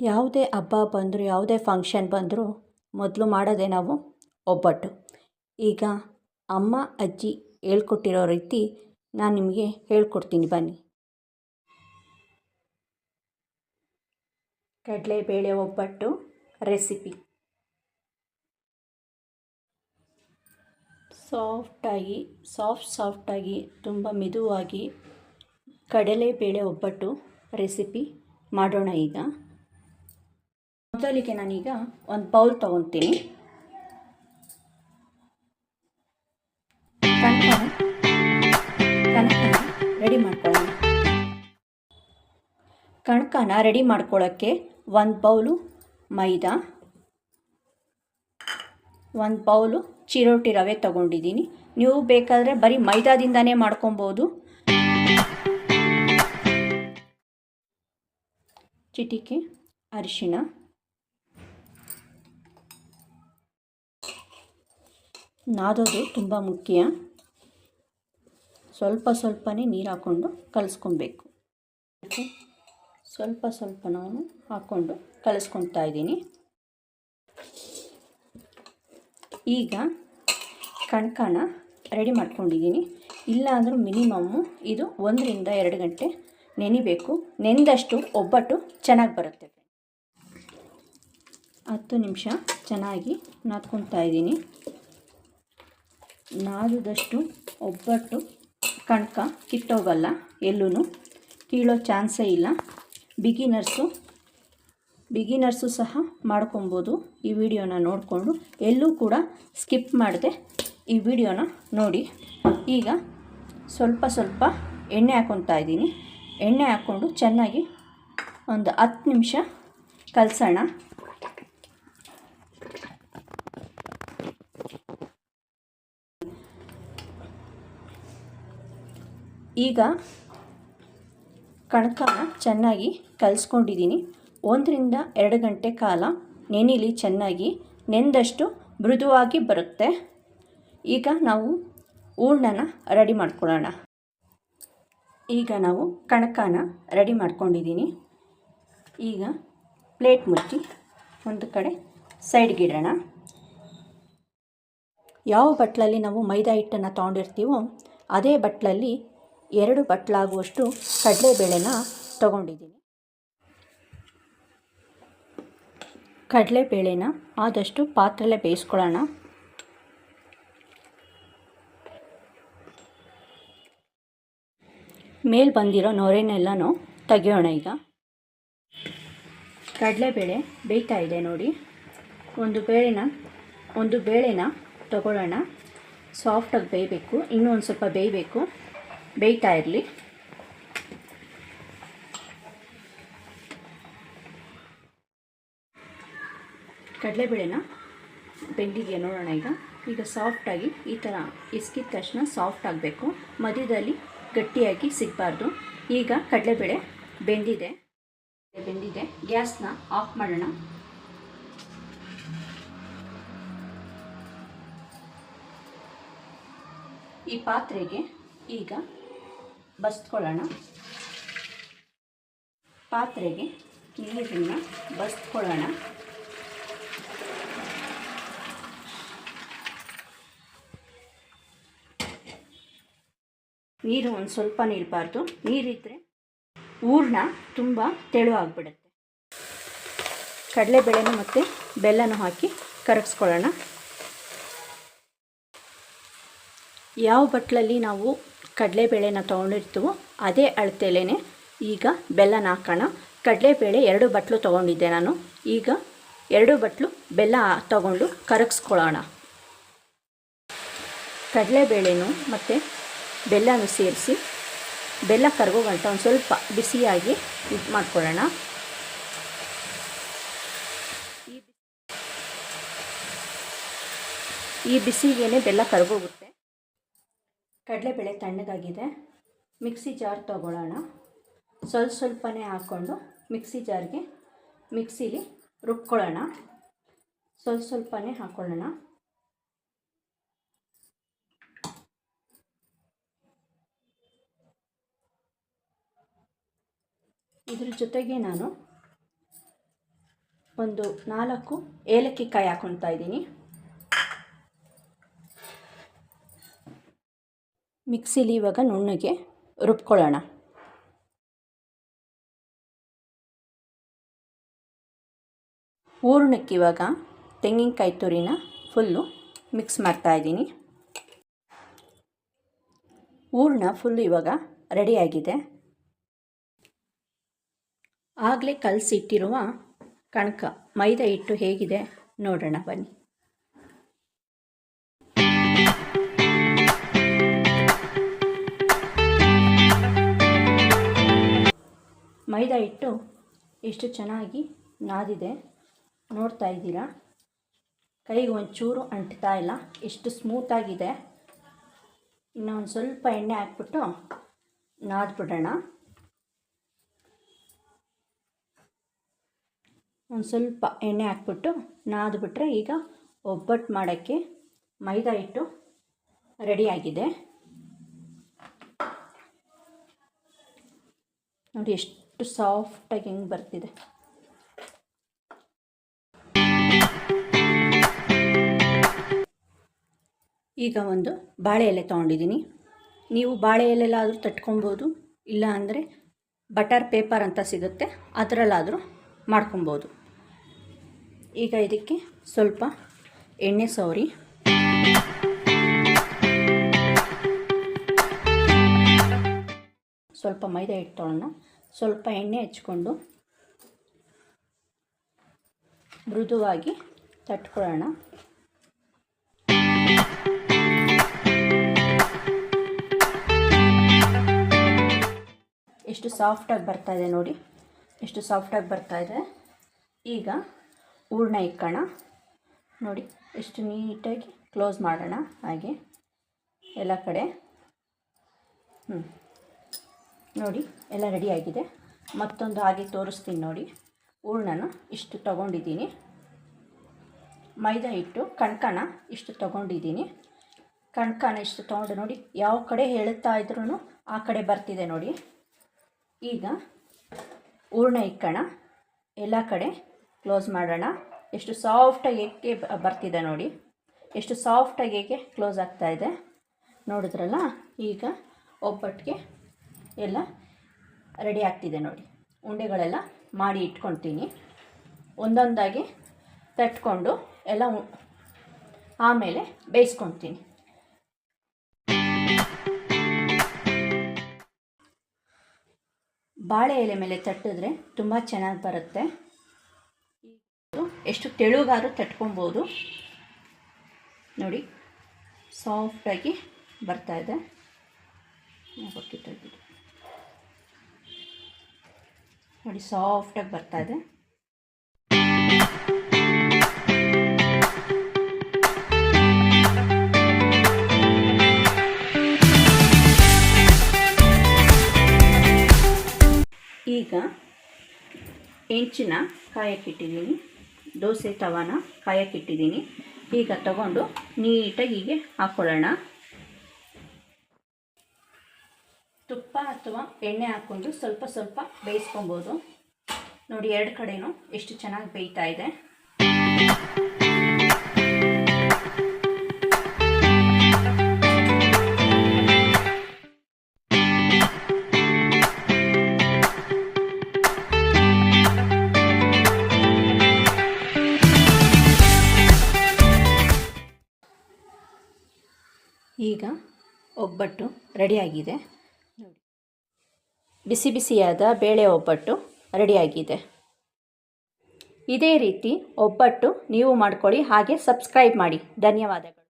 ಯಾವುದೇ ಹಬ್ಬ ಬಂದರೂ ಯಾವುದೇ ಫಂಕ್ಷನ್ ಬಂದರೂ ಮೊದಲು ಮಾಡೋದೇ ನಾವು ಒಬ್ಬಟ್ಟು. ಈಗ ಅಮ್ಮ ಅಜ್ಜಿ ಹೇಳ್ಕೊಟ್ಟಿರೋ ರೀತಿ ನಾನು ನಿಮಗೆ ಹೇಳ್ಕೊಡ್ತೀನಿ ಬನ್ನಿ. ಕಡಲೆಬೇಳೆ ಒಬ್ಬಟ್ಟು ರೆಸಿಪಿ. ಸಾಫ್ಟಾಗಿ ತುಂಬ ಮೆದುವಾಗಿ ಕಡಲೆಬೇಳೆ ಒಬ್ಬಟ್ಟು ರೆಸಿಪಿ ಮಾಡೋಣ. ಈಗ ಮೊದಲಿಗೆ ನಾನೀಗ ಒಂದು ಬೌಲ್ ತೊಗೊತೀನಿ. ಕಣಕನ ರೆಡಿ ಮಾಡ್ಕೊಳ್ಳೋಕ್ಕೆ ಒಂದು ಬೌಲು ಮೈದಾ, ಒಂದು ಬೌಲು ಚಿರೋಟಿ ರವೆ ತೊಗೊಂಡಿದ್ದೀನಿ. ನೀವು ಬೇಕಾದರೆ ಬರೀ ಮೈದಾದಿಂದನೇ ಮಾಡ್ಕೊಬೋದು. ಚಿಟಿಕೆ ಅರಿಶಿಣ, ನಾದೋದು ತುಂಬ ಮುಖ್ಯ. ಸ್ವಲ್ಪನೇ ನೀರು ಹಾಕ್ಕೊಂಡು ಕಲಿಸ್ಕೊಬೇಕು. ಸ್ವಲ್ಪ ನಾನು ಹಾಕ್ಕೊಂಡು ಕಲಿಸ್ಕೊತಾ ಇದ್ದೀನಿ. ಈಗ ಕಣಕನ ರೆಡಿ ಮಾಡ್ಕೊಂಡಿದ್ದೀನಿ. ಇಲ್ಲಾಂದರೂ ಮಿನಿಮಮ್ಮು ಇದು 1 ರಿಂದ 2 ಗಂಟೆ ನೆನಿಬೇಕು. ನೆಂದಷ್ಟು ಒಬ್ಬಟ್ಟು ಚೆನ್ನಾಗಿ ಬರುತ್ತೆ. 10 ನಿಮಿಷ ಚೆನ್ನಾಗಿ ನಾದ್ಕೊತಾ ಇದ್ದೀನಿ. ನಾದಿದಷ್ಟು ಒಬ್ಬಟ್ಟು ಕಣಕ ಕಿತ್ತೋಗಲ್ಲ, ಎಲ್ಲೂ ಕೀಳೋ ಚಾನ್ಸೇ ಇಲ್ಲ. ಬಿಗಿನರ್ಸು ಸಹ ಮಾಡ್ಕೊಬೋದು. ಈ ವಿಡಿಯೋನ ನೋಡಿಕೊಂಡು ಎಲ್ಲೂ ಕೂಡ ಸ್ಕಿಪ್ ಮಾಡದೆ ಈ ವಿಡಿಯೋನ ನೋಡಿ. ಈಗ ಸ್ವಲ್ಪ ಎಣ್ಣೆ ಹಾಕ್ಕೊತಾ ಇದ್ದೀನಿ. ಎಣ್ಣೆ ಹಾಕ್ಕೊಂಡು ಚೆನ್ನಾಗಿ ಒಂದು 10 ನಿಮಿಷ ಕಲಸೋಣ. ಈಗ ಕಣಕನ ಚೆನ್ನಾಗಿ ಕಲಿಸ್ಕೊಂಡಿದ್ದೀನಿ. 1 ರಿಂದ 2 ಗಂಟೆ ಕಾಲ ನೆನಿಲಿ. ಚೆನ್ನಾಗಿ ನೆಂದಷ್ಟು ಮೃದುವಾಗಿ ಬರುತ್ತೆ. ಈಗ ನಾವು ಹೂರ್ಣನ ರೆಡಿ ಮಾಡ್ಕೊಳ್ಳೋಣ. ಈಗ ನಾವು ಕಣಕನ ರೆಡಿ ಮಾಡ್ಕೊಂಡಿದ್ದೀನಿ. ಈಗ ಪ್ಲೇಟ್ ಮುಚ್ಚಿ ಒಂದು ಕಡೆ ಸೈಡ್ಗಿಡೋಣ. ಯಾವ ಬಟ್ಲಲ್ಲಿ ನಾವು ಮೈದಾ ಹಿಟ್ಟನ್ನು ತೊಗೊಂಡಿರ್ತೀವೋ ಅದೇ ಬಟ್ಲಲ್ಲಿ 2 ಬಟ್ಲಾಗುವಷ್ಟು ಕಡಲೆಬೇಳೆನ ತೊಗೊಂಡಿದ್ದೀನಿ. ಕಡಲೆಬೇಳೆನ ಆದಷ್ಟು ಪಾತ್ರೆಯಲ್ಲೇ ಬೇಯಿಸ್ಕೊಳ್ಳೋಣ. ಮೇಲೆ ಬಂದಿರೋ ನೊರೆನೆಲ್ಲನೂ ತೆಗೆಯೋಣ. ಈಗ ಕಡಲೆಬೇಳೆ ಬೇಯ್ತಾ ಇದೆ ನೋಡಿ. ಒಂದು ಬೇಳೆನ ತಗೊಳ್ಳೋಣ. ಸಾಫ್ಟಾಗಿ ಬೇಯಬೇಕು. ಇನ್ನೂ ಒಂದು ಸ್ವಲ್ಪ ಬೇಯಬೇಕು. ಬೇಯ್ತಾ ಇರಲಿ. ಕಡಲೆಬೇಳೆನ ಬೆಂದಿದೆಯಾ ನೋಡೋಣ. ಈಗ ಸಾಫ್ಟಾಗಿ ಈ ಥರ ಇಸ್ಕಿದ ತಕ್ಷಣ ಸಾಫ್ಟ್ ಆಗಬೇಕು. ಮಧ್ಯದಲ್ಲಿ ಗಟ್ಟಿಯಾಗಿ ಸಿಗಬಾರ್ದು. ಈಗ ಕಡಲೆಬೇಳೆ ಬೆಂದಿದೆ. ಗ್ಯಾಸ್ನ ಆಫ್ ಮಾಡೋಣ. ಈ ಪಾತ್ರೆಗೆ ಈಗ ಬಸ್ಕೊಳ್ಳೋಣ. ಪಾತ್ರೆಗೆ ನೀರನ್ನು ಬಸ್ಕೊಳ್ಳೋಣ. ನೀರು ಒಂದು ಸ್ವಲ್ಪ ಇರಬಾರ್ದು. ನೀರಿದ್ದರೆ ಹೂರ್ಣ ತುಂಬ ತೆಳುವಾಗಿಬಿಡುತ್ತೆ. ಕಡಲೆಬೇಳೆನ ಮತ್ತು ಬೆಲ್ಲನೂ ಹಾಕಿ ಕರಗಿಸ್ಕೊಳ್ಳೋಣ. ಯಾವ ಬಟ್ಲಲ್ಲಿ ನಾವು ಕಡಲೆಬೇಳೆನ ತೊಗೊಂಡಿರ್ತೀವೋ ಅದೇ ಅಳತೆಯಲ್ಲೇ ಈಗ ಬೆಲ್ಲನ ಹಾಕೋಣ. ಕಡಲೆಬೇಳೆ 2 ಬಟ್ಲು ತೊಗೊಂಡಿದ್ದೆ ನಾನು. ಈಗ 2 ಬಟ್ಲು ಬೆಲ್ಲ ತೊಗೊಂಡು ಕರಗಿಸ್ಕೊಳ್ಳೋಣ. ಕಡಲೆಬೇಳೆನೂ ಮತ್ತು ಬೆಲ್ಲನೂ ಸೇರಿಸಿ ಬೆಲ್ಲ ಕರಗೋ ಗಂಟ ಒಂದು ಸ್ವಲ್ಪ ಬಿಸಿಯಾಗಿ ಇದು ಮಾಡ್ಕೊಳ್ಳೋಣ. ಈ ಬಿಸಿಗೇನೆ ಬೆಲ್ಲ ಕರಗೋಗುತ್ತೆ. ಕಡಲೆಬೇಳೆ ತಣ್ಣಗಾಗಿದೆ. ಮಿಕ್ಸಿ ಜಾರ್ ತೊಗೊಳ್ಳೋಣ. ಸ್ವಲ್ಪನೇ ಹಾಕ್ಕೊಂಡು ಮಿಕ್ಸಿಲಿ ರುಬ್ಕೊಳ್ಳೋಣ. ಸ್ವಲ್ಪನೇ ಹಾಕ್ಕೊಳ್ಳೋಣ. ಇದ್ರ ಜೊತೆಗೆ ನಾನು ಒಂದು 4 ಏಲಕ್ಕಿ ಕಾಯಿ ಹಾಕ್ಕೊತಾ ಇದ್ದೀನಿ. ಮಿಕ್ಸಿಲಿ ಇವಾಗ ನುಣ್ಣಗೆ ರುಬ್ಕೊಳ್ಳೋಣ. ಹೂರಣಕ್ಕೆ ಇವಾಗ ತೆಂಗಿನಕಾಯಿ ತುರಿನ ಫುಲ್ಲು ಮಿಕ್ಸ್ ಮಾಡ್ತಾಯಿದ್ದೀನಿ. ಹೂರಣ ಫುಲ್ಲು ಇವಾಗ ರೆಡಿಯಾಗಿದೆ. ಆಗಲೇ ಕಲಸಿಟ್ಟಿರುವ ಕಣಕ ಮೈದಾ ಹಿಟ್ಟು ಹೇಗಿದೆ ನೋಡೋಣ ಬನ್ನಿ. ಮೈದಾ ಹಿಟ್ಟು ಎಷ್ಟು ಚೆನ್ನಾಗಿ ನಾದಿದೆ ನೋಡ್ತಾ ಇದ್ದೀರಾ. ಕೈಗೆ ಒಂಚೂರು ಅಂಟ್ತಾ ಇಲ್ಲ, ಎಷ್ಟು ಸ್ಮೂತಾಗಿದೆ. ಇನ್ನು ಒಂದು ಸ್ವಲ್ಪ ಎಣ್ಣೆ ಹಾಕ್ಬಿಟ್ಟು ನಾದ್ಬಿಡೋಣ. ಒಂದು ಸ್ವಲ್ಪ ಎಣ್ಣೆ ಹಾಕ್ಬಿಟ್ಟು ನಾದ್ಬಿಟ್ರೆ ಈಗ ಒಬ್ಬಟ್ಟು ಮಾಡೋಕ್ಕೆ ಮೈದಾ ಹಿಟ್ಟು ರೆಡಿಯಾಗಿದೆ. ನೋಡಿ ಎಷ್ಟು ಸಾಫ್ಟಾಗಿ ಹೆಂಗೆ ಬರ್ತಿದೆ. ಈಗ ಒಂದು ಬಾಳೆ ಎಲೆ ತೊಗೊಂಡಿದ್ದೀನಿ. ನೀವು ಬಾಳೆ ಎಲೆಲ್ಲಾದರೂ ತಟ್ಕೊಬೋದು, ಇಲ್ಲ ಅಂದರೆ ಬಟರ್ ಪೇಪರ್ ಅಂತ ಸಿಗುತ್ತೆ, ಅದರಲ್ಲಾದರೂ ಮಾಡ್ಕೊಬೋದು. ಈಗ ಇದಕ್ಕೆ ಸ್ವಲ್ಪ ಎಣ್ಣೆ ಸವರಿ ಸ್ವಲ್ಪ ಮೈದಾ ಹಿಟ್ಟು ತೊಗೊಳ್ಳೋಣ. ಸ್ವಲ್ಪ ಎಣ್ಣೆ ಹಚ್ಕೊಂಡು ಮೃದುವಾಗಿ ತಟ್ಕೊಳ್ಳೋಣ. ಎಷ್ಟು ಸಾಫ್ಟಾಗಿ ಬರ್ತಾಯಿದೆ ನೋಡಿ, ಎಷ್ಟು ಸಾಫ್ಟಾಗಿ ಬರ್ತಾಯಿದೆ. ಈಗ ಹೂರಣ ಇಕ್ಕೋಣ. ನೋಡಿ ಎಷ್ಟು ನೀಟಾಗಿ ಕ್ಲೋಸ್ ಮಾಡೋಣ. ಹಾಗೆ ಎಲ್ಲ ಕಡೆ ನೋಡಿ ಎಲ್ಲ ರೆಡಿಯಾಗಿದೆ. ಮತ್ತೊಂದು ಹಾಗೆ ತೋರಿಸ್ತೀನಿ ನೋಡಿ. ಹೂರಣನ ಇಷ್ಟು ತೊಗೊಂಡಿದ್ದೀನಿ, ಮೈದಾ ಹಿಟ್ಟು ಕಣಕನ ಇಷ್ಟು ತೊಗೊಂಡಿದ್ದೀನಿ. ಕಣಕನ ಇಷ್ಟು ತೊಗೊಂಡು ನೋಡಿ, ಯಾವ ಕಡೆ ಹೇಳ್ತಾ ಇದ್ರೂ ಆ ಕಡೆ ಬರ್ತಿದೆ ನೋಡಿ. ಈಗ ಹೂರಣ ಇಕ್ಕೋಣ, ಎಲ್ಲ ಕಡೆ ಕ್ಲೋಸ್ ಮಾಡೋಣ. ಎಷ್ಟು ಸಾಫ್ಟಾಗಿ ಏಕೆ ಬರ್ತಿದೆ ನೋಡಿ, ಎಷ್ಟು ಸಾಫ್ಟಾಗಿ ಏಕೆ ಕ್ಲೋಸ್ ಆಗ್ತಾಯಿದೆ ನೋಡಿದ್ರಲ್ಲ. ಈಗ ಒಬ್ಬಟ್ಟಿಗೆ ಎಲ್ಲ ರೆಡಿ ಆಗ್ತಿದೆ ನೋಡಿ. ಉಂಡೆಗಳೆಲ್ಲ ಮಾಡಿ ಇಟ್ಕೊತೀನಿ. ಒಂದೊಂದಾಗಿ ತಟ್ಕೊಂಡು ಎಲ್ಲ ಆಮೇಲೆ ಬೇಯಿಸ್ಕೊತೀನಿ. ಬಾಳೆ ಎಲೆ ಮೇಲೆ ತಟ್ಟಿದ್ರೆ ತುಂಬ ಚೆನ್ನಾಗಿ ಬರುತ್ತೆ. ಎಷ್ಟು ತೆಳುಗಾದ್ರೂ ತಟ್ಕೊಬೋದು ನೋಡಿ. ಸಾಫ್ಟಾಗಿ ಬರ್ತಾಯಿದೆ. ನೋಡಿ ಸಾಫ್ಟಾಗಿ ಬರ್ತಾಯಿದೆ. ಈಗ ಹೆಂಚಿನ ಕಾಯಕ್ಕಿಟ್ಟಿದ್ದೀನಿ, ದೋಸೆ ತವಾನ ಕಾಯಕ್ಕಿಟ್ಟಿದ್ದೀನಿ. ಈಗ ತಗೊಂಡು ನೀಟಾಗಿ ಹೀಗೆ ಹಾಕ್ಕೊಳ್ಳೋಣ. ತುಪ್ಪ ಅಥವಾ ಎಣ್ಣೆ ಹಾಕ್ಕೊಂಡು ಸ್ವಲ್ಪ ಸ್ವಲ್ಪ ಬೇಯಿಸ್ಕೊಬೋದು ನೋಡಿ. ಎರಡು ಕಡೆನೂ ಎಷ್ಟು ಚೆನ್ನಾಗಿ ಬೇಯ್ತಾ ಇದೆ. ಈಗ ಒಬ್ಬಟ್ಟು ರೆಡಿಯಾಗಿದೆ ನೋಡಿ. ಬಿಸಿ ಬಿಸಿಯಾದ ಬೇಳೆ ಒಬ್ಬಟ್ಟು ರೆಡಿಯಾಗಿದೆ. ಇದೇ ರೀತಿ ಒಬ್ಬಟ್ಟು ನೀವು ಮಾಡ್ಕೊಳ್ಳಿ. ಹಾಗೆ ಸಬ್ಸ್ಕ್ರೈಬ್ ಮಾಡಿ. ಧನ್ಯವಾದಗಳು.